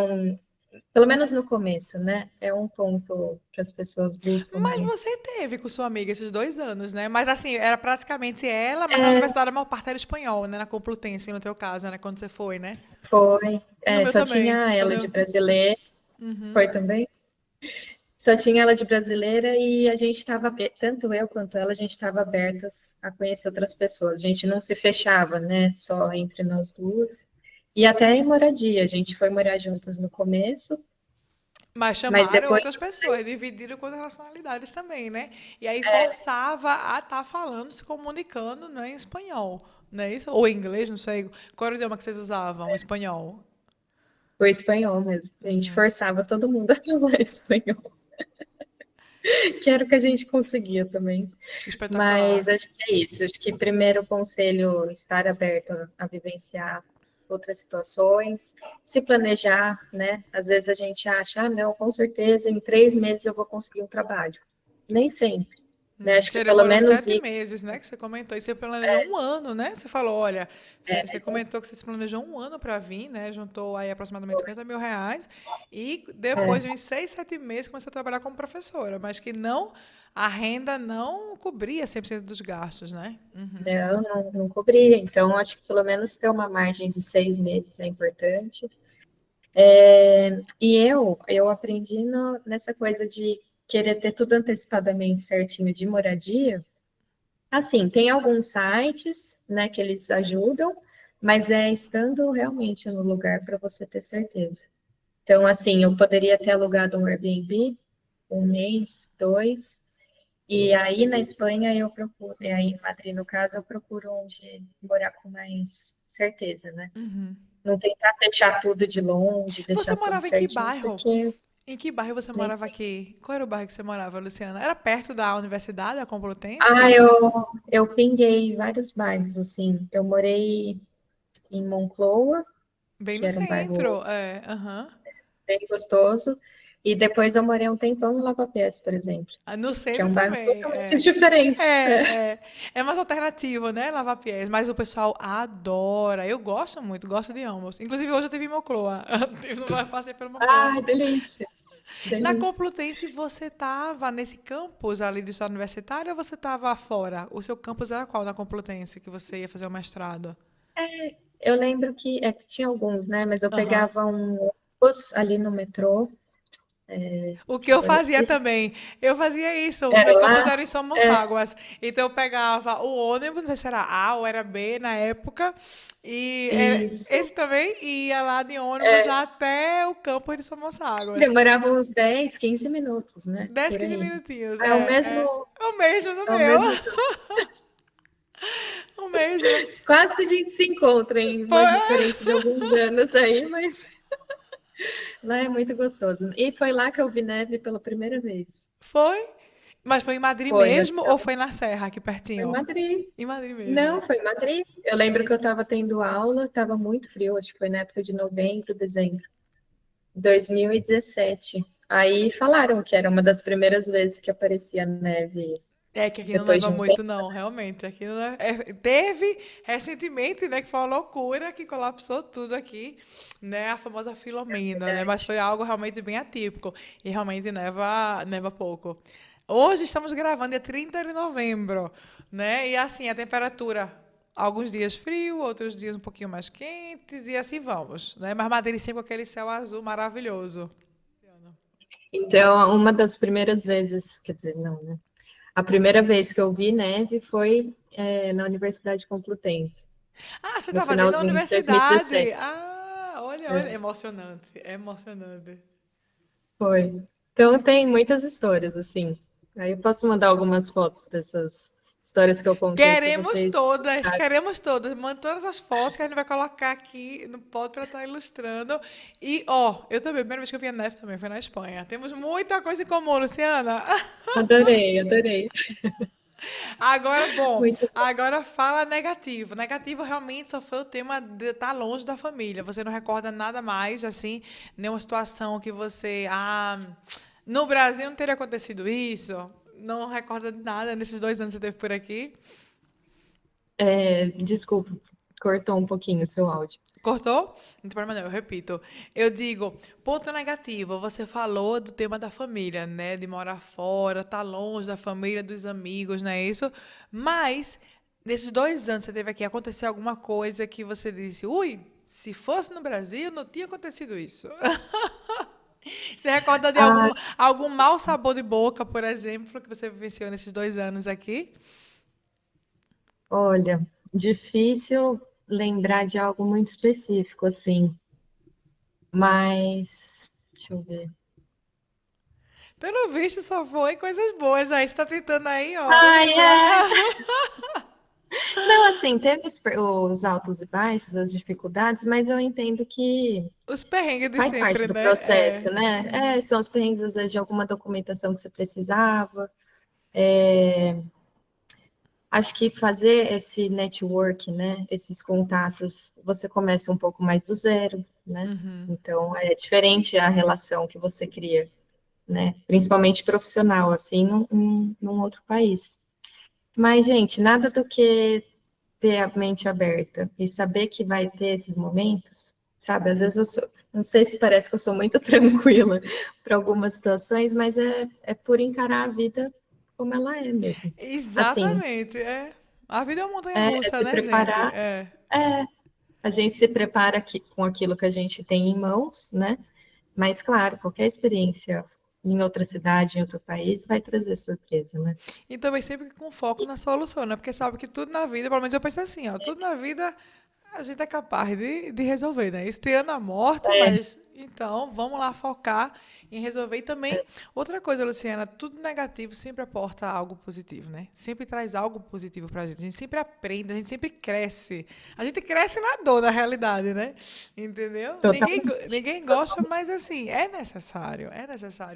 pelo menos no começo, né, é um ponto que as pessoas buscam Mas mais. você teve com sua amiga esses 2 anos, né? Mas assim, era praticamente ela, mas na universidade a maior parte era espanhol, né? Na Complutense, no teu caso, né? Quando você foi, né? Foi, No meu só também. tinha Quando ela de eu... brasileira, foi também? Só tinha ela de brasileira e a gente estava, tanto eu quanto ela, a gente estava abertas a conhecer outras pessoas. A gente não se fechava, né, só entre nós duas. E até em moradia, a gente foi morar juntas no começo, Mas mas chamaram depois, outras pessoas, dividiram com outras nacionalidades também, né? E aí forçava a estar falando, se comunicando, né, em espanhol, não é isso? Ou em inglês, não sei. Qual era o idioma que vocês usavam? O espanhol. foi espanhol mesmo. A gente forçava todo mundo a falar espanhol, que era o que a gente conseguia também. Espetacular. Mas acho que é isso. Acho que primeiro o conselho estar aberto a vivenciar outras situações, se planejar, né? Às vezes a gente acha, não, com certeza em 3 meses eu vou conseguir um trabalho. Nem sempre, né? Acho que Você pelo demorou menos sete ir, meses, né? Que você comentou. E você planejou 1 ano, né? Você falou, olha, você comentou que você se planejou 1 ano para vir, né? Juntou aí aproximadamente R$ 50.000. E depois de uns 6, 7 meses começou a trabalhar como professora. Mas que não, a renda não cobria 100% dos gastos, né? né, eu não cobria. Então, acho que pelo menos ter uma margem de 6 meses é importante. E eu aprendi nessa coisa de querer ter tudo antecipadamente certinho de moradia. Assim, tem alguns sites, né, que eles ajudam, mas é estando realmente no lugar para você ter certeza. Então, assim, eu poderia ter alugado um Airbnb, 1 mês, dois, e aí na Espanha eu procuro, e aí em Madrid, no caso, eu procuro onde morar com mais certeza, né? Não tentar fechar tudo de longe, Você deixar tudo morava em que certinho, bairro? porque Em que bairro você nem morava sei. aqui? Qual era o bairro que você morava, Luciana? Era perto da universidade, da Ah, Complutense? eu pinguei vários bairros, assim. Eu morei em Moncloa, Bem que no era um bairro centro, é. Aham. bem gostoso. E depois eu morei um tempão no Lava Pés, por exemplo, No que é centro um bairro também, totalmente é. diferente. É mais alternativo, né, lava-piés, mas o pessoal adora. Eu gosto muito, gosto de ambos. Inclusive hoje eu tive em Mocloa, passei pelo Mocloa. Ai, delícia, Na delícia. Complutense você estava nesse campus ali de história universitária ou você estava fora? O seu campus era qual na Complutense que você ia fazer o mestrado? Eu lembro que tinha alguns, né? Mas eu Aham. pegava um ônibus ali no metrô O que eu Eu não fazia sei se também, eu fazia isso. O era meu campus lá. era em Somos É, Águas. Então eu pegava o ônibus, não sei se era A ou era B na época, e esse isso. também ia lá de ônibus É, até o campus de Somos Águas. demorava uns 10, 15 minutos, né? 10, Por 15 aí. minutinhos. É o mesmo, É o mesmo do é o meu. mesmo campus. O mesmo. Quase que a gente se encontra em uma Foi, diferença de alguns anos aí, mas lá é muito gostoso. E foi lá que eu vi neve pela primeira vez. foi. Mas foi em Madrid Foi, eu mesmo ou foi na Serra, aqui foi em pertinho? Madrid. Em Madrid Não, mesmo. foi em Madrid. Eu lembro que eu estava tendo aula, estava muito frio, acho que foi na época de novembro, dezembro, 2017. Aí falaram que era uma das primeiras vezes que aparecia neve É que aqui não depois leva de um tempo. muito, não, realmente. Aqui não teve recentemente, né, que foi uma loucura que colapsou tudo aqui, né, a famosa Filomena, né, mas foi algo realmente bem atípico e realmente neva pouco. Hoje estamos gravando dia 30 de novembro, né, e assim, a temperatura, alguns dias frio, outros dias um pouquinho mais quentes e assim vamos, né, mas Madrid sempre com aquele céu azul maravilhoso. Então, uma das primeiras vezes, quer dizer, não, né? A primeira vez que eu vi neve foi na Universidade Complutense, Ah, você no estava dentro da finalzinho de universidade? 2017. Ah, olha, É, emocionante, emocionante. foi. Então, tem muitas histórias, assim. Aí eu posso mandar algumas fotos dessas histórias que eu contei para vocês. Queremos todas. Manda todas as fotos que a gente vai colocar aqui no pod para estar ilustrando. E, ó, eu também, a primeira vez que eu vi a neve também foi na Espanha. Temos muita coisa em comum, Luciana. Adorei, adorei. Agora, bom, Muito bom. agora fala negativo. Negativo realmente só foi o tema de estar longe da família. Você não recorda nada mais, assim, nenhuma situação que você. Ah, no Brasil não teria acontecido isso. Não recorda de nada nesses 2 anos que você teve por aqui. Desculpa, cortou um pouquinho o seu áudio. Cortou? Não tem problema não, eu repito. Eu digo, ponto negativo, você falou do tema da família, né? De morar fora, tá longe da família, dos amigos, não é isso? Mas, nesses 2 anos que você teve aqui, aconteceu alguma coisa que você disse, ui, se fosse no Brasil, não tinha acontecido isso. Você recorda de Ah, algum mau sabor de boca, por exemplo, que você vivenciou nesses 2 anos aqui? olha, difícil lembrar de algo muito específico, assim, mas deixa eu ver. Pelo visto, só foi coisas boas. Aí você tá tentando aí, ó, Ai, lembrar. é. Não, assim, teve os altos e baixos, as dificuldades, mas eu entendo que Os perrengues de faz parte sempre, do né? É. processo, né? São os perrengues, às vezes, de alguma documentação que você precisava. Acho que fazer esse network, né? Esses contatos, você começa um pouco mais do zero, né? Então, é diferente a relação que você cria, né? Principalmente profissional, assim, num outro país. Mas, gente, nada do que ter a mente aberta e saber que vai ter esses momentos, sabe? Às vezes eu sou, não sei se parece que eu sou muito tranquila para algumas situações, mas é por encarar a vida como ela é mesmo. Assim, Exatamente. É. A vida é uma é montanha-russa, se né, gente? preparar, É. a gente se prepara com aquilo que a gente tem em mãos, né? Mas, claro, qualquer experiência em outra cidade, em outro país, vai trazer surpresa, né? E também sempre com foco na solução, né? Porque sabe que tudo na vida, pelo menos eu penso assim, ó, tudo na vida a gente é capaz de resolver, né? Estreando a morte, mas então vamos lá focar em resolver. E também, outra coisa, Luciana, tudo negativo sempre aporta algo positivo, né? Sempre traz algo positivo pra gente. A gente sempre aprende, a gente sempre cresce. A gente cresce na dor, na realidade, né? Entendeu? Totalmente. Ninguém gosta, mas assim, é necessário,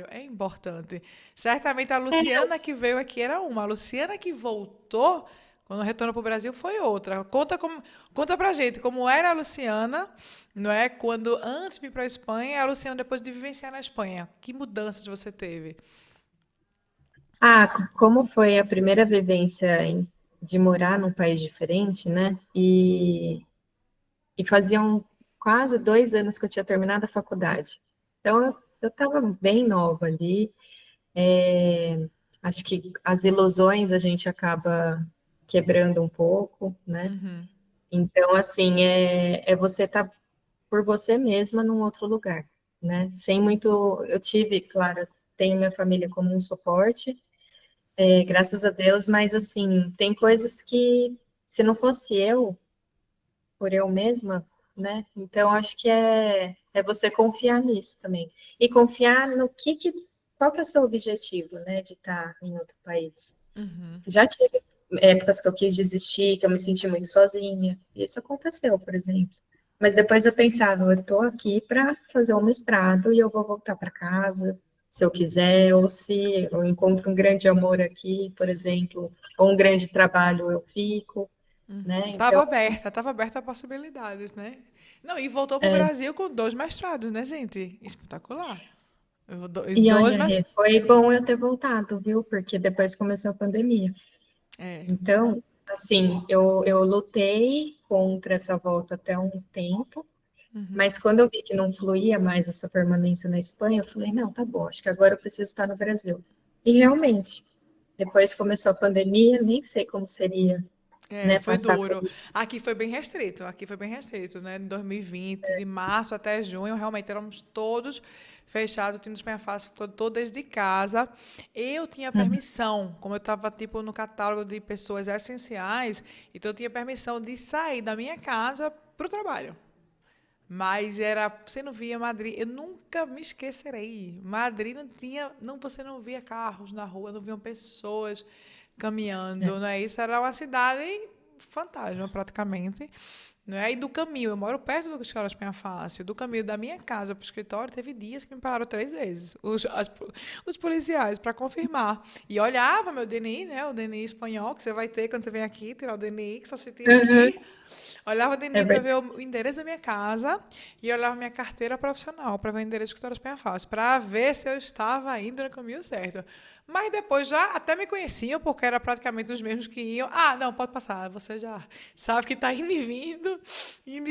é importante. Certamente a Luciana que veio aqui era uma, a Luciana que voltou. Quando retornou para o Brasil foi outra. Conta pra gente como era a Luciana, não é? Quando antes de vir para a Espanha, e a Luciana depois de vivenciar na Espanha. Que mudanças você teve? Como foi a primeira vivência de morar num país diferente, né? E faziam quase 2 anos que eu tinha terminado a faculdade. Então, eu estava bem nova ali. Acho que as ilusões a gente acaba quebrando um pouco, né? Então, assim, é você estar por você mesma num outro lugar. né? Sem muito, eu tive, claro, tenho minha família como um suporte, graças a Deus, mas assim, tem coisas que, se não fosse eu, por eu mesma, né? Então, acho que é você confiar nisso também. E confiar no qual que é o seu objetivo, né, de estar em outro país. Já tive épocas que eu quis desistir, que eu me senti muito sozinha. Isso aconteceu, por exemplo. Mas depois eu pensava, eu estou aqui para fazer um mestrado e eu vou voltar para casa, se eu quiser, ou se eu encontro um grande amor aqui, por exemplo, ou um grande trabalho, eu fico, né? Então, Tava aberta a possibilidades, né? Não, e voltou pro Brasil com 2 mestrados, né, gente? Espetacular. E e dois olha, mestrados. Rê, foi bom eu ter voltado, viu? Porque depois começou a pandemia. É. Então, assim, eu lutei contra essa volta até um tempo, mas quando eu vi que não fluía mais essa permanência na Espanha, eu falei, não, tá bom, acho que agora eu preciso estar no Brasil. E realmente, depois começou a pandemia, nem sei como seria, É, né, foi passar por duro. isso. Aqui foi bem restrito, né? Em 2020, de março até junho, realmente éramos todos fechados, o time do Espanha Fácil ficou todo desde casa. Eu tinha Uhum. permissão, como eu estava tipo no catálogo de pessoas essenciais, então eu tinha permissão de sair da minha casa para o trabalho. Mas era, você não via Madrid, eu nunca me esquecerei. Madrid não tinha, não, você não via carros na rua, não viam pessoas É. caminhando, não é isso? Era uma cidade fantasma praticamente. Não é? E do caminho, eu moro perto do escritório Espanha Fácil, do caminho da minha casa para o escritório, teve dias que me pararam 3 vezes, os policiais, para confirmar. E olhava meu DNI, né? O DNI espanhol, que você vai ter quando você vem aqui, tirar o DNI, que só se tira Uhum. aqui. Olhava o É DNI para ver verdade. o endereço da minha casa e olhava minha carteira profissional para ver o endereço do escritório Espanha Fácil, para ver se eu estava indo no caminho certo. Mas depois já até me conheciam, porque era praticamente os mesmos que iam. Ah, não, pode passar, você já sabe que está indo e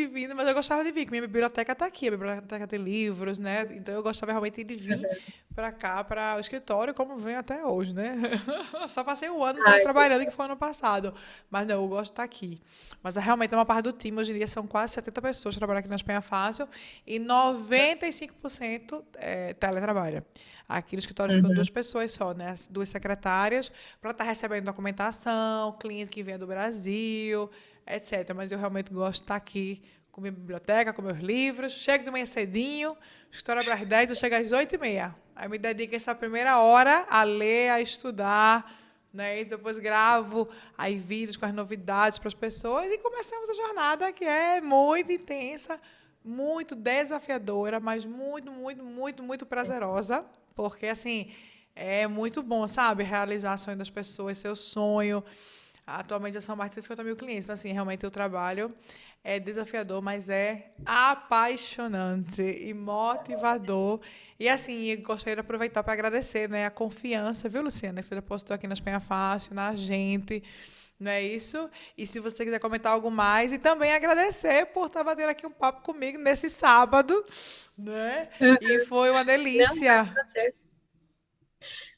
vindo, mas eu gostava de vir, que minha biblioteca está aqui, a biblioteca tem livros, né? Então eu gostava realmente de vir para cá, para o escritório, como venho até hoje, né? Só passei um ano Ai, trabalhando, que foi ano passado. Mas não, eu gosto de estar aqui. Mas realmente é uma parte do time, hoje em dia são quase 70 pessoas que trabalham aqui na Espanha Fácil e 95% teletrabalha. Aqui no escritório ficam uhum. 2 pessoas só, né? 2 secretárias, para estar recebendo documentação, cliente que vem do Brasil, etc. Mas eu realmente gosto de estar aqui com minha biblioteca, com meus livros. Chego de manhã cedinho, escritório abre às 10, eu chego às 8h30. Aí me dedico essa primeira hora a ler, a estudar, né? E depois gravo aí vídeos com as novidades para as pessoas e começamos a jornada que é muito intensa, muito desafiadora, mas muito, muito, muito, muito prazerosa, porque assim é muito bom, sabe? Realizar a sonho das pessoas, seu sonho. Atualmente já são mais de 150 mil clientes. Então, assim, realmente o trabalho é desafiador, mas é apaixonante e motivador. E, assim, eu gostaria de aproveitar para agradecer, né, a confiança, viu, Luciana, que você depositou aqui na Espanha Fácil, na gente. Não é isso? E se você quiser comentar algo mais, e também agradecer por estar batendo aqui um papo comigo nesse sábado, né? Uhum. E foi uma Não, é um delícia. prazer.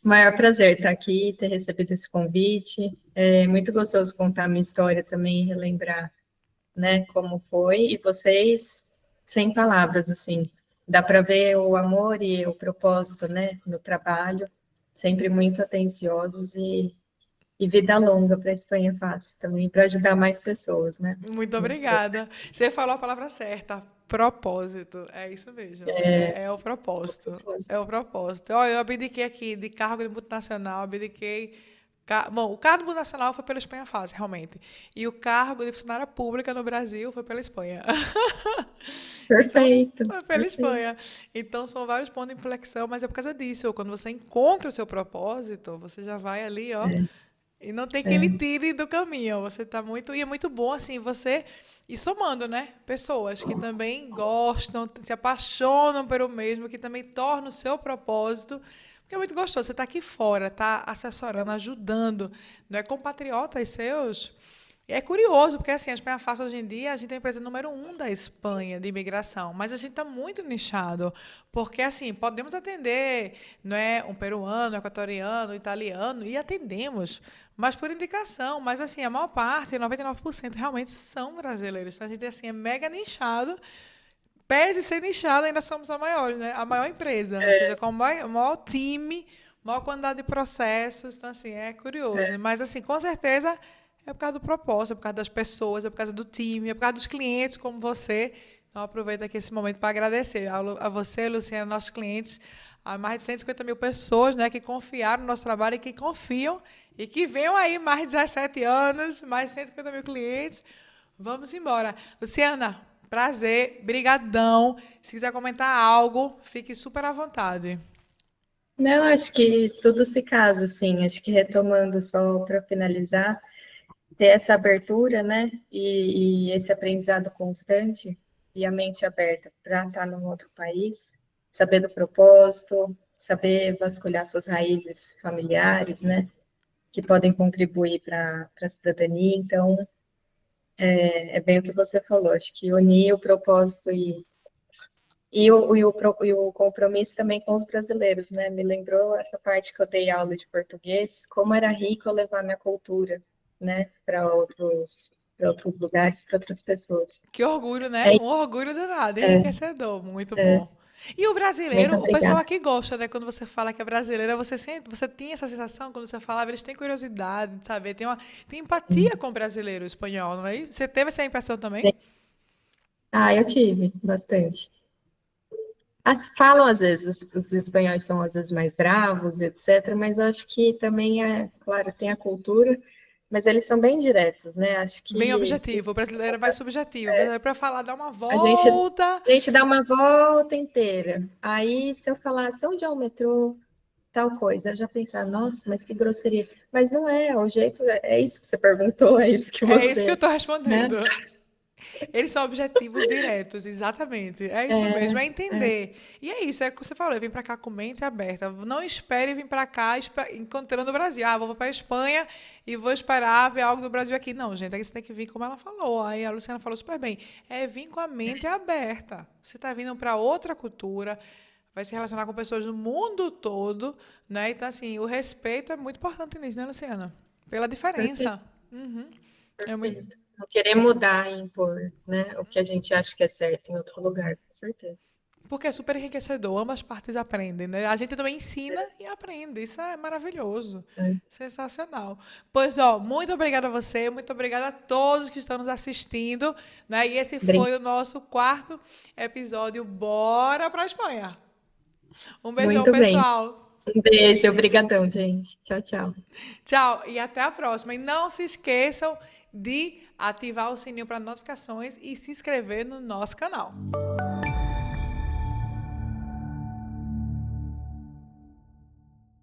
Maior prazer estar aqui, ter recebido esse convite. É muito gostoso contar a minha história também, relembrar, né, como foi. E vocês, sem palavras, assim, dá para ver o amor e o propósito, né, no trabalho, sempre muito atenciosos e vida longa para a Espanha Fácil também, para ajudar mais pessoas, né, Muito nesse obrigada. processo. Você falou a palavra certa. Propósito. É isso mesmo. É o propósito. É o propósito. Olha, eu abdiquei aqui de cargo de multinacional, abdiquei. Bom, o cargo de multinacional foi pela Espanha Fácil, realmente. E o cargo de funcionária pública no Brasil foi pela Espanha. Então, Perfeito, foi pela perfeito. Espanha. Então, são vários pontos de inflexão, mas é por causa disso. Quando você encontra o seu propósito, você já vai ali, ó. E não tem que ele É, tire do caminho. Você tá muito. E é muito bom, assim, você ir somando, né? Pessoas que também gostam, se apaixonam pelo mesmo, que também tornam o seu propósito. Porque é muito gostoso. Você tá aqui fora, tá assessorando, ajudando, não é? Compatriotas seus. E é curioso, porque assim, a Espanha Fácil hoje em dia, a gente é a empresa número 1 da Espanha de imigração, mas a gente está muito nichado, porque assim, podemos atender, não é, um peruano, um equatoriano, um italiano, e atendemos, mas por indicação, mas assim, a maior parte, 99% realmente são brasileiros. Então a gente assim, é mega nichado pese ser nichada, ainda somos a maior, né? A maior empresa, ou seja, com o maior time, maior quantidade de processos. Então, assim, é curioso. Mas, assim, com certeza é por causa do propósito, é por causa das pessoas, é por causa do time, é por causa dos clientes como você. Então, aproveito aqui esse momento para agradecer a você, Luciana, nossos clientes, a mais de 150 mil pessoas, né, que confiaram no nosso trabalho e que confiam e que venham aí mais de 17 anos, mais de 150 mil clientes. Vamos embora. Luciana, prazer, brigadão. Se quiser comentar algo, fique super à vontade. Não, acho que tudo se casa, assim. Acho que retomando só para finalizar, ter essa abertura, né? E esse aprendizado constante e a mente aberta para estar num outro país, saber do propósito, saber vasculhar suas raízes familiares, né? Que podem contribuir para a cidadania. Então, é bem o que você falou. Acho que unir o propósito e o compromisso também com os brasileiros, né? Me lembrou essa parte que eu dei aula de português, como era rico eu levar minha cultura, né, para outros lugares, para outras pessoas. Que orgulho, né? É, Um orgulho danado, enriquecedor, muito bom. E o muito brasileiro, o pessoal obrigada. aqui gosta, né? Quando você fala que é brasileira, você tem essa sensação quando você falava, eles têm curiosidade de saber, tem empatia com o brasileiro, o espanhol, não é isso? Você teve essa impressão também? Ah, eu tive bastante. Falam às vezes, os espanhóis são às vezes mais bravos, etc., mas eu acho que também claro, tem a cultura, mas eles são bem diretos, né? Acho Bem que objetivo, o brasileiro vai subjetivo. O brasileiro, para falar, dá uma A gente, volta. a gente dá uma volta inteira. Aí, se eu falasse onde é o metrô, tal coisa, eu já pensava, nossa, mas que grosseria. Mas não é, o jeito é isso que você perguntou, é isso que É isso que eu você, estou né? respondendo. Eles são objetivos diretos, exatamente. É isso mesmo, é entender. E é isso, é o que você falou, eu vim para cá com mente aberta. Não espere vir para cá encontrando o Brasil. Ah, vou para a Espanha e vou esperar ver algo do Brasil aqui. Não, gente, aqui você tem que vir como ela falou. Aí a Luciana falou super bem. É vir com a mente aberta. Você está vindo para outra cultura, vai se relacionar com pessoas do mundo todo, né? Então, assim, o respeito é muito importante nisso, né, Luciana? Pela Perfeito, diferença. Uhum. É muito. perfeito. Não querer mudar e impor, né? O que a gente acha que é certo em outro lugar, com certeza. Porque é super enriquecedor, ambas partes aprendem, né? A gente também ensina e aprende, isso é maravilhoso, É. sensacional. Pois, ó, muito obrigada a você, muito obrigada a todos que estão nos assistindo, né? E esse foi o nosso quarto episódio. Bora pra Espanha! Um beijão, Muito bem. pessoal! Um beijo, obrigadão, gente. Tchau, tchau. Tchau e até a próxima. E não se esqueçam de ativar o sininho para notificações e se inscrever no nosso canal.